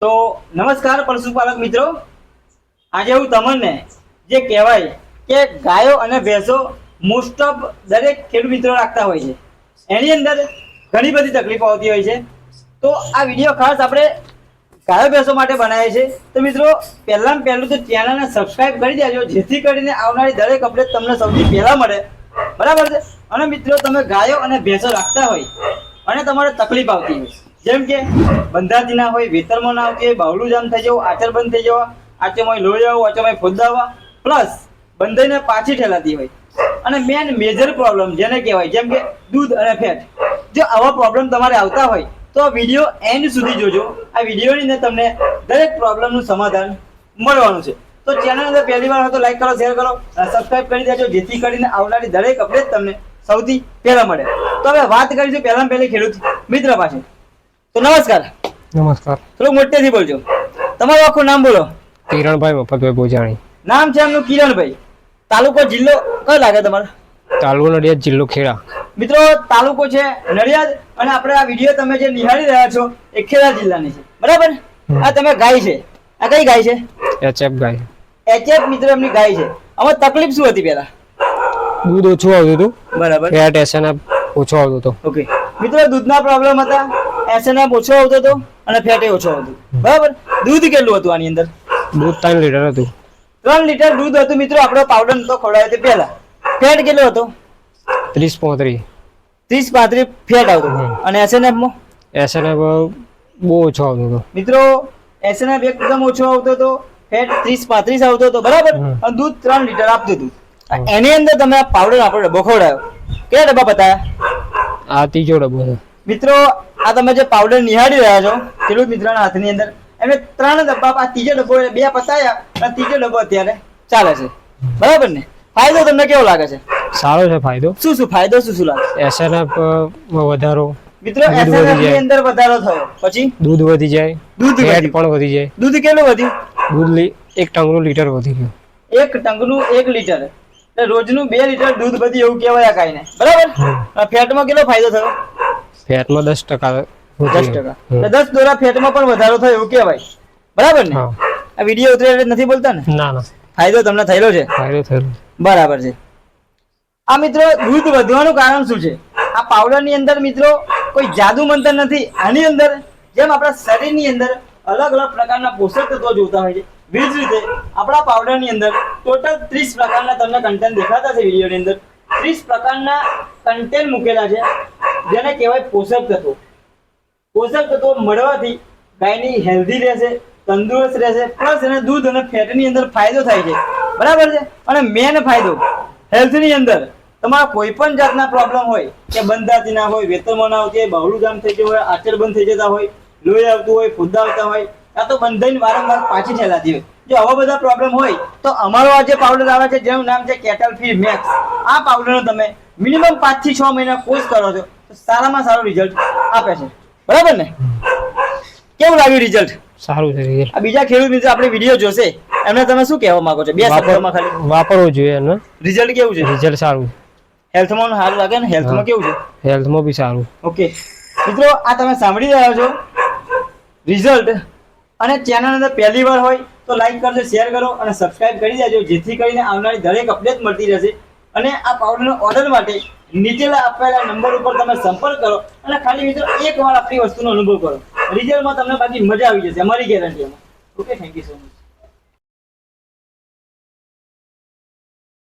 તો નમસ્કાર પશુપાલક મિત્રો, આજે હું તમને જે કહેવાય કે ગાયો અને ભેંસો મોસ્ટ ઓફ દરેક ખેડૂત મિત્રો રાખતા હોય છે, એની અંદર ઘણી બધી તકલીફો આવતી હોય છે. તો આ વિડીયો ખાસ આપણે ગાયો ભેંસો માટે બનાવ્યો છે. તો મિત્રો, પહેલું તો ચેનલને સબસ્ક્રાઇબ કરી દેજો, જેથી કરીને આવનારી દરેક અપડેટ તમને સૌથી પહેલા મળે, બરાબર છે. અને મિત્રો, તમે ગાયો અને ભેંસો રાખતા હોય અને તમારે તકલીફ આવતી હોય, જેમ કે બંધાતી ના હોય, વેતરમાં ના આવતી હોય, બાવલું જામ થઈ જવું, આચર બંધ થઈ જવા, આચેમાં લોહી આવવું, આચેમાં ફોદાવા, પ્લસ બંધાઈને પાછી ઠેલાતી હોય, અને મેજર પ્રોબ્લેમ જેને કહેવાય જેમ કે દૂધ અને ફેટ. જો આવા પ્રોબ્લેમ તમારે આવતા હોય તો આ વિડીયો એન્ડ સુધી જોજો. આ વિડીયોની અંદર તમને દરેક પ્રોબ્લેમનું સમાધાન મળવાનું છે. તો ચેનલ અંદર પહેલી વાર હોય તો લાઈક કરો, શેર કરો, સબસ્ક્રાઇબ કરી દેજો, જેથી કરીને આવનારી દરેક અપડેટ તમને સૌથી પહેલા મળે. તો હવે વાત કરીશું પહેલી ખેડૂત મિત્ર પાસે. તો નમસ્કાર. નમસ્કાર. થોડું મોટેથી બોલજો. તમારું આખું નામ બોલો. કિરણભાઈ મફતભાઈ બોજાણી. નામ છે એમનું કિરણભાઈ. તાલુકો જિલ્લો કયો લાગે તમારો? તાલુકો નડિયાદ, જિલ્લો ખેડા. મિત્રો, તાલુકો છે નડિયાદ અને આપણે આ વિડીયો તમે જે નિહાળી રહ્યા છો એ ખેડા જિલ્લાની છે, બરાબર. આ તમે ગાય છે, આ કઈ ગાય છે? એચએફ ગાય. એચએફ મિત્રો એમની ગાય છે. આમાં તકલીફ શું હતી પહેલા? દૂધ ઓછું આવતું હતું, બરાબર. ફેટ એસએનએફ ઓછો આવતો હતો. ઓકે મિત્રો, દૂધના પ્રોબ્લેમ હતા, એસએનએફ ઓછો આવતો હતો અને ફેટ ઓછો આવતું, બરાબર. દૂધ કેટલું હતું આની અંદર? દૂધ 3 લીટર હતું. 3 લીટર દૂધ હતું મિત્રો. આપણો પાવડર તો ખવડાવ્યો તે પહેલા. ફેટ કેટલો હતો? 30-35. 30-35 ફેટ આવતો. અને એસએનએફ માં? એસએનએફ બહુ ઓછો આવતો હતો મિત્રો. એસએનએફ એકદમ ઓછો આવતો હતો, ફેટ 30-35 આવતો હતો, બરાબર. અને દૂધ 3 લીટર આપતું હતું. એની અંદર તમે આ પાવડર આપણો ડબ્બો ખવડાવ્યો. કેટલા ડબ્બા બતાવ્યા? આ ત્રીજો ડબ્બો છે મિત્રો. આ તમે જે પાવડર નિહાળી રહ્યા છો ખેડૂત મિત્રના હાથની અંદર, એમને 3 ડબ્બા, આ ત્રીજો ડબ્બો 2 પતાયા અને ત્રીજો ડબ્બો અત્યારે ચાલે છે, બરાબર ને? ફાયદો તમને કેવો લાગે છે? સારો છે ફાયદો. શું ફાયદો શું લાગે? એસએનએફ વધારો મિત્રો. એસએનએફ ની અંદર વધારો થયો, પછી દૂધ વધી જાય, દૂધ ફેટ પણ વધી જાય. દૂધ કેટલું વધ્યું? દૂધ 1 ટંકનું લીટર વધી ગયું. 1 ટંકનું 1 લીટર એટલે રોજનું 2 લીટર દૂધ વધી એવું કહેવાય કાઈને, બરાબર. ફેટમાં કેટલો ફાયદો થયો? ફેટમાં 10%. 10%. એટલે 10 દોરા ફેટમાં પણ વધારો થયો એવું કહેવાય, બરાબર ને? આ વિડીયો ઉતરે એટલે નથી બોલતા ને? ના ના, ફાયદો તમને થયેલો છે. ફાયદો થયેલો, બરાબર છે. આ મિત્રો, દૂધ વધવાનું કારણ શું છે? આ પાવડર ની અંદર મિત્રો કોઈ જાદુ મંત્ર નથી. આની અંદર જેમ આપણા શરીરની અંદર અલગ અલગ પ્રકારના પોષક તત્વો જોતા હોય છે, બીજી રીતે આપણા પાવડર ની અંદર ટોટલ 30 પ્રકારના તમને કન્ટેન્ટ દેખાતા છે વિડીયોની અંદર. 30 પ્રકારના કન્ટેન્ટ મૂકેલા છે, જેને કહેવાય પોષક તત્વો. પોષક તત્વો મળવાથી ગાયની હેલ્ધી રહેશે, તંદુરસ્ત રહેશે, પ્લસ એને દૂધ અને ફેટની અંદર ફાયદો થાય છે, બરાબર છે. અને મેન ફાયદો હેલ્થની અંદર તમારા કોઈ પણ જાતના પ્રોબ્લેમ હોય કે બંધાતી ના હોય, વેતરમાં ના આવતી હોય, બાવળું જામ થઈ ગયું હોય, આચર બંધ થઈ જતા હોય, લોહી આવતું હોય, ફુદ્દા આવતા હોય, કાં તો બંધાઈને વારંવાર પાછી ઠેલાતી હોય, જો આવા બધા પ્રોબ્લેમ હોય તો અમારો આ જે પાવડર આવે છે જેનું નામ છે કેટલ ફી મેક્સ, આ પાવડરનો તમે મિનિમમ 5 થી 6 મહિના કોર્સ કરો છો તો સારામાં સારું રિઝલ્ટ આપે છે, બરાબર ને? કેવું લાગ્યું રિઝલ્ટ? સારું છે રિઝલ્ટ. આ બીજા ખેડૂત મિત્રો આપણે વિડીયો જોશે એમને તમે શું કહેવા માંગો છો? 2 શબ્દોમાં ખાલી. વાપરવું જોઈએ એને. રિઝલ્ટ કેવું છે? રિઝલ્ટ સારું. હેલ્થમાં સારું લાગે ને? હેલ્થમાં કેવું છે? હેલ્થમાં બી સારું. ઓકે મિત્રો, આ તમે સાંભળી રહ્યા છો રિઝલ્ટ. અને ચેનલ અંદર પહેલી વાર હોય તો લાઈક કરજો, શેર કરો અને સબસ્ક્રાઇબ કરી દેજો, જેથી કરીને આવનારી દરેક અપડેટ મળતી રહેશે. અને આ પાવડરનો ઓર્ડર માટે નીચેલા આપેલા નંબર ઉપર તમે સંપર્ક કરો અને ખાલી મિત્રો એકવાર આપણી વસ્તુનો અનુભવ કરો. રિઝલ્ટમાં તમને બાકી મજા આવી જશે, અમારી guarantee. Okay, thank you so much.